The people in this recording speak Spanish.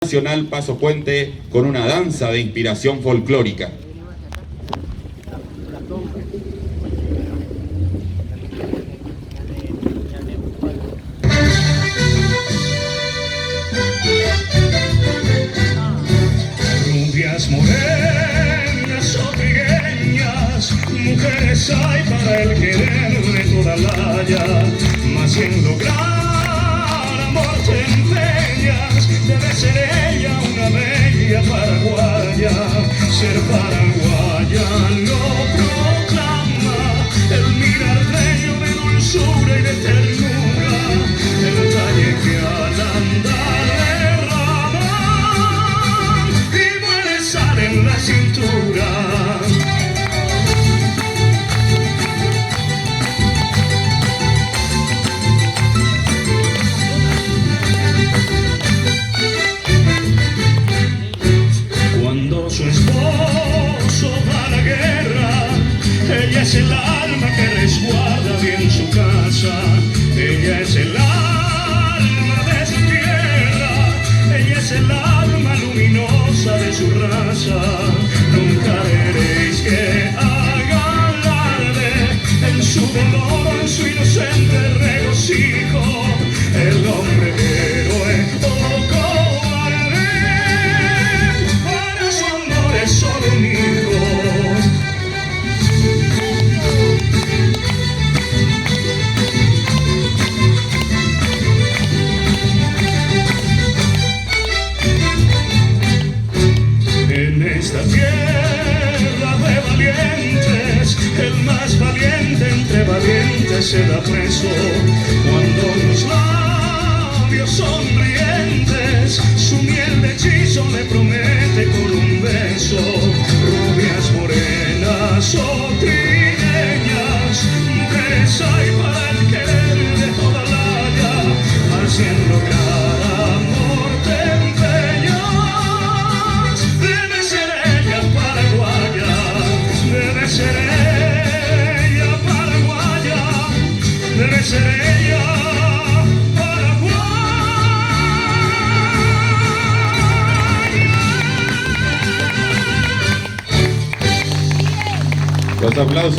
Nacional Paso Puente con una danza de inspiración folclórica. Rubias, morenas o trigueñas, mujeres hay para el querer de toda la haya, mas si en lograr amor te empeñas, debe ser ella una bella paraguaya. Ser paraguaya lo proclama el mirar bello de dulzura y de ternura, el talle que al andar derrama y muere sale en la cintura. Cuando su esposo va a la guerra, ella es el alma que resguarda bien su casa. Ella es el alma de su tierra, ella es el alma luminosa de su raza. Nunca veréis que haga alarde en su dolor, en su inocente regocijo, el hombre héroe o cobarde. Para su amor es solo un hijo. En esta tierra de valientes, el más valiente entre valientes se da preso. Cuando los labios sonrientes su miel de hechizo le promete con un beso. Rubias, morenas o trigueñas, mujeres hay para el querer de toda la haya, al cien lograr amor te empeñas. Debe ser ella paraguaya, debe ser ella paraguaya, debe ser ella paraguaya. Los aplausos.